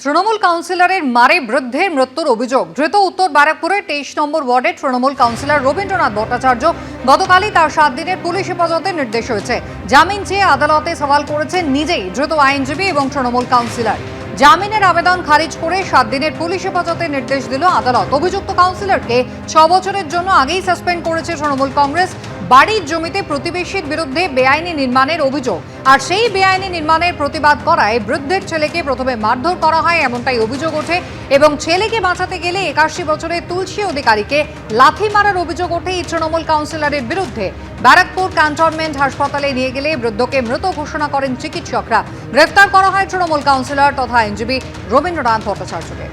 তৃণমূল কাউন্সিলরের মারে বৃদ্ধের মৃত্যুর অভিযোগ। ধৃত উত্তর ব্যারাকপুরের 23 নম্বর ওয়ার্ডের তৃণমূল কাউন্সিলর রবীন্দ্রনাথ ভট্টাচার্য। গতকালই তার 7 দিনের পুলিশ হেফাজতের নির্দেশ হয়েছে। জামিন চেয়ে আদালতে সওয়াল করেছেন নিজেই ধৃত আইনজীবী এবং তৃণমূল কাউন্সিলর। জামিনের আবেদন খারিজ করে 7 দিনের পুলিশ হেফাজতের নির্দেশ দিল আদালত। অভিযুক্ত কাউন্সিলরকে 6 বছরের জন্য আগেই সাসপেন্ড করেছে তৃণমূল কংগ্রেস। বাড়ির জমিতে প্রতিবেশীর বিরুদ্ধে বেআইনি নির্মাণের অভিযোগ, আর সেই বেআইনি নির্মাণের প্রতিবাদ করায় বৃদ্ধের ছেলেকে প্রথমে মারধর করা হয় এমনটাই অভিযোগ ওঠে, এবং ছেলেকে বাঁচাতে গেলে 81 বছরের তুলসী অধিকারীকে লাথি মারার অভিযোগ ওঠে এই তৃণমূল কাউন্সিলরের বিরুদ্ধে। ব্যারাকপুর ক্যান্টনমেন্ট হাসপাতালে নিয়ে গেলে বৃদ্ধকে মৃত ঘোষণা করেন চিকিৎসকরা। গ্রেফতার করা হয় তৃণমূল কাউন্সিলর তথা আইনজীবী রবীন্দ্রনাথ ভট্টাচার্যকে।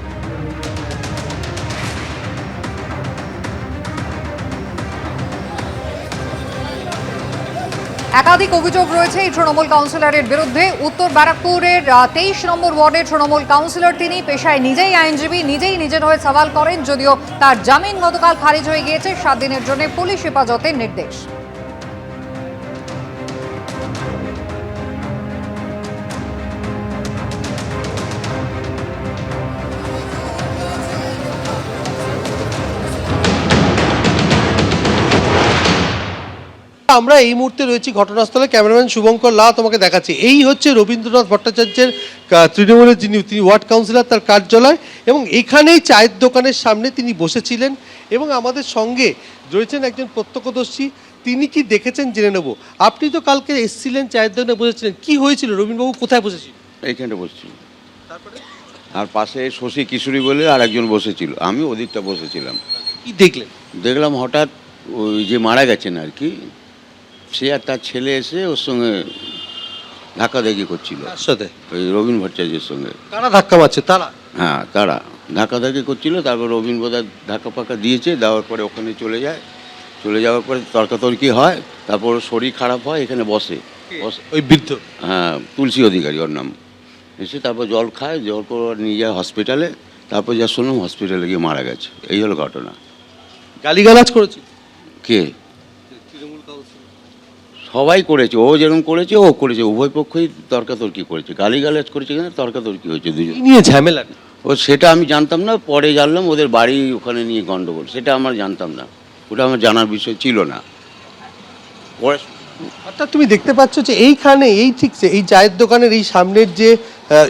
একাধিক অভিযোগ রয়েছে এই তৃণমূল কাউন্সিলরের বিরুদ্ধে। উত্তর ব্যারাকপুরের 23 নম্বর ওয়ার্ডের তৃণমূল কাউন্সিলর, তিনি পেশায় নিজেই আইনজীবী, নিজেই নিজের হয়ে সওয়াল করেন। যদিও তার জামিন গতকাল খারিজ হয়ে গিয়েছে, 7 দিনের জন্য পুলিশ হেফাজতের নির্দেশ। আমরা এই মুহূর্তে রয়েছি ঘটনাস্থলে। ক্যামেরাম্যান শুভঙ্কর লা তোমাকে দেখাচ্ছি। এই হচ্ছে রবীন্দ্রনাথ ভট্টাচার্যের তৃণমূলের যিনি ওয়ার্ড কাউন্সিলর, তার কার্যালয়, এবং এখানেই চায়ের দোকানের সামনে তিনি বসেছিলেন। এবং আমাদের সঙ্গে রয়েছেন একজন প্রত্যক্ষদর্শী, তিনি কি দেখেছেন জেনে নেব। আপনি তো কালকে এসেছিলেন, চায়ের দোকানে বসেছিলেন, কি হয়েছিল? রবীন্দ্রবাবু কোথায় বসেছিলেন? এইখানে বসছিল, তারপরে আর পাশে শশী কিশোরী বলে আর একজন বসেছিল, আমি ওদিকটা বসেছিলাম। কি দেখলেন? দেখলাম হঠাৎ ওই যে মারা গেছেন আর কি, সে আর তার ছেলে এসে ওর সঙ্গে ধাক্কাধাক্কি করছিল। তার সাথে ওই রবীন ভট্টাচার্যের সঙ্গে। কারা ধাক্কা মারছে? তারা? হ্যাঁ, তারা ধাক্কাধাক্কি করছিল। তারপর রবীন বোধহয় ধাক্কা পাক্কা দিয়েছে, দেওয়ার পরে ওখানে চলে যায়। চলে যাওয়ার পরে তর্কাতর্কি হয়, তারপর শরীর খারাপ হয়, এখানে বসে। ওই বৃদ্ধ? হ্যাঁ, তুলসী অধিকারী ওর নাম। এসে তারপর জল খায়, জল পর নিয়ে যায় হসপিটালে। তারপর যা শুনলাম হসপিটালে গিয়ে মারা গেছে। এই হলো ঘটনা। গালিগালাজ করেছে কে? সবাই করেছে, ও যেরকম করেছে ও করেছে, উভয় পক্ষই তর্কাতর্কি করেছে, গালিগালাজ করেছে, এখানে তর্কাতর্কি হয়েছে দুজন। নিয়ে ঝামেলা? ও সেটা আমি জানতাম না, পরে জানলাম ওদের বাড়ি ওখানে নিয়ে গন্ডগোল। সেটা আমার জানতাম না, ওটা আমার জানার বিষয় ছিল না। পরে অর্থাৎ তুমি দেখতে পাচ্ছ যে এইখানে এই চায়ের দোকানের এই সামনের যে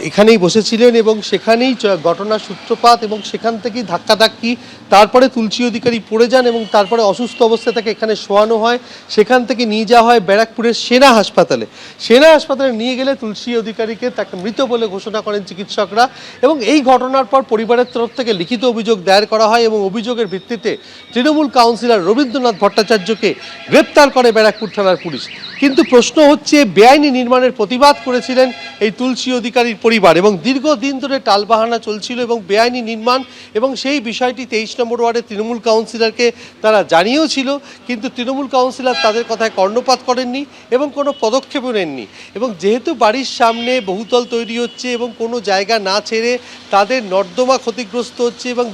এখানেই বসেছিলেন, এবং সেখানেই ঘটনার সূত্রপাত, এবং সেখান থেকেই ধাক্কাধাক্কি। তারপরে তুলসী অধিকারী পড়ে যান, এবং তারপরে অসুস্থ অবস্থায় তাকে এখানে শোয়ানো হয়। সেখান থেকে নিয়ে যাওয়া হয় ব্যারাকপুরের সেনা হাসপাতালে। সেনা হাসপাতালে নিয়ে গেলে তুলসী অধিকারীকে তাকে মৃত বলে ঘোষণা করেন চিকিৎসকরা। এবং এই ঘটনার পর পরিবারের তরফ থেকে লিখিত অভিযোগ দায়ের করা হয়, এবং অভিযোগের ভিত্তিতে তৃণমূল কাউন্সিলর রবীন্দ্রনাথ ভট্টাচার্যকে গ্রেপ্তার করে ব্যারাকপুর থানার পুলিশ। কিন্তু প্রশ্ন হচ্ছে, বেআইনি নির্মাণের প্রতিবাদ করেছিলেন এই তুলসী অধিকারীর পরিবার, এবং দীর্ঘদিন ধরে টালবাহানা চলছিল এবং বেআইনি নির্মাণ, এবং সেই বিষয়টি 23 নম্বর ওয়ার্ডের তৃণমূল কাউন্সিলরকে তারা জানিয়েও ছিল। কিন্তু তৃণমূল কাউন্সিলর তাদের কথায় কর্ণপাত করেননি এবং কোনো পদক্ষেপও নেননি। এবং যেহেতু বাড়ির সামনে বহুতল তৈরি হচ্ছে এবং কোনো জায়গা না ছেড়ে তাদের নর্দমা ক্ষতিগ্রস্ত হচ্ছে এবং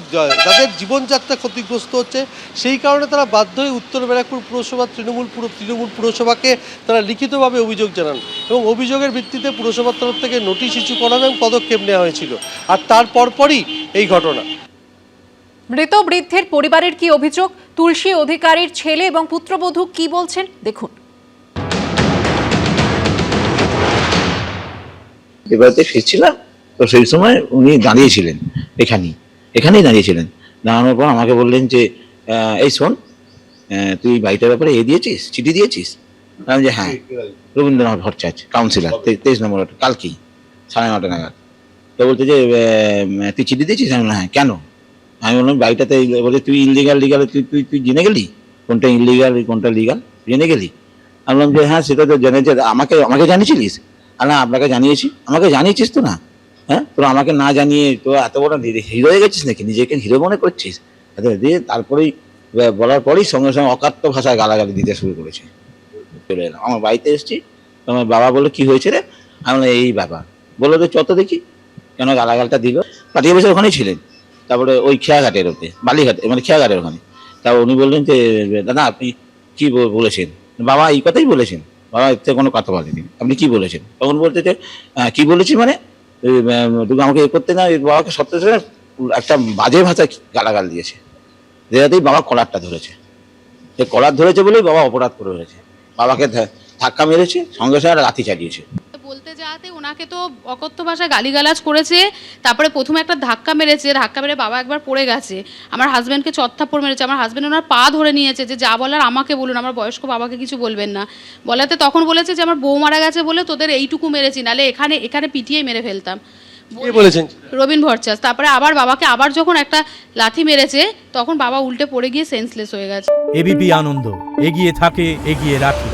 তাদের জীবনযাত্রা ক্ষতিগ্রস্ত হচ্ছে, সেই কারণে তারা বাধ্য হয়ে উত্তর ব্যারাকপুর পুরসভা তৃণমূল পুরসভাকে তারা লিখিতভাবে অভিযোগ জানান, এবং অভিযোগের ভিত্তিতে পুরসভার তরফ থেকে নোটিশ ইস্যু করা এবং পদক্ষেপ নেওয়া হয়েছিল। আর তার পরপরই এই ঘটনা। মৃত বৃদ্ধের পরিবারের কি অভিযোগ, তুলসী অধিকারীর ছেলে এবং পুত্রবধূ কি বলছেন দেখুন। এবারে ফিরছিলাম, তো সেই সময় উনি দাঁড়িয়েছিলেন, এখানেই দাঁড়িয়েছিলেন। দাঁড়ানোর পর আমাকে বললেন যে এই শোন, তুই বাড়িটার ব্যাপারে দিয়েছিস, চিঠি দিয়েছিস? আমি যে হ্যাঁ, রবীন্দ্রনাথ ভট্টাচার্য কাউন্সিলর 23 নম্বর, কালকেই 9:30 নাগাদ। তো বলতে যে তুই চিঠি দিয়েছিস? আমি বললাম হ্যাঁ। কেন? আমি বললাম বাড়িটাতে বলে তুই লিগাল তুই জেনে গেলি কোনটা ইনলিগাল কোনটা লিগাল, জেনে গেলি? আমি বললাম যে হ্যাঁ, সেটা তো জেনে, যে আমাকে জানিয়েছিলিস? আর না, আপনাকে জানিয়েছি। আমাকে জানিয়েছিস তো? না, হ্যাঁ, তোর আমাকে না জানিয়ে তো এত বড় হিরো হয়ে গেছিস নাকি? নিজেকে হিরো মনে করছিস? দিয়ে তারপরেই বলার পরেই সঙ্গে সঙ্গে অকাট্য ভাষায় গালাগালি দিতে শুরু করেছে। চলে এলাম, আমার বাড়িতে এসেছি। আমার বাবা বললো কি হয়েছে রে? আমি বললাম এই ব্যাপার। বললো যে চত দেখি কেন গালাগালটা দিল। পাঠিয়ে বসে ওখানেই ছিলেন। তারপরে ওই খেয়াঘাটের ওতে, বালিঘাটে, মানে খেয়াঘাটের ওখানে। তারপর উনি বললেন যে দাদা আপনি কি বলেছেন? বাবা এই কথাই বলেছেন। বাবা এর থেকে কোনো কথা বলেনি। আপনি কি বলেছেন? তখন বলতে যে কি বলেছি মানে? তুমি আমাকে করতে না, বাবাকে সত্যি একটা বাজে ভাষা গালাগাল দিয়েছে, দেওয়াতেই বাবা কলারটা ধরেছে। সে কলার ধরেছে বলেই বাবা অপরাধ করে হয়েছে, বাবাকে ধাক্কা মেরেছে, সঙ্গে সঙ্গে লাথি চালিয়েছে। বলতে যাতে ওনাকে তো অকথ্য ভাষায় গালিগালাজ করেছে, তারপরে প্রথমে একটা ধাক্কা মেরেছে, ধাক্কা মেরে বাবা একবার পড়ে গেছে, আমার হাজব্যান্ডকে চত্থাপ্পড় মেরেছে, আমার হাজব্যান্ড ওনার পা ধরে নিয়েছে যে যা বলার আমাকে বলুন, আমার বয়স্ক বাবাকে কিছু বলবেন না। বলাতে তখন বলেছে যে আমার বউ মারা গেছে বলে তোদের এইটুকু মেরেছি, নাহলে এখানে পিটিয়েই মেরে ফেলতাম। কে বলেছেন? রবিন ভট্টাচার্য। তারপরে আবার বাবাকে আবার যখন একটা লাথি মেরেছে তখন বাবা উল্টে পড়ে গিয়ে সেন্সলেস হয়ে গেছে। এবিপি আনন্দ, এগিয়ে থাকে, এগিয়ে রাখে।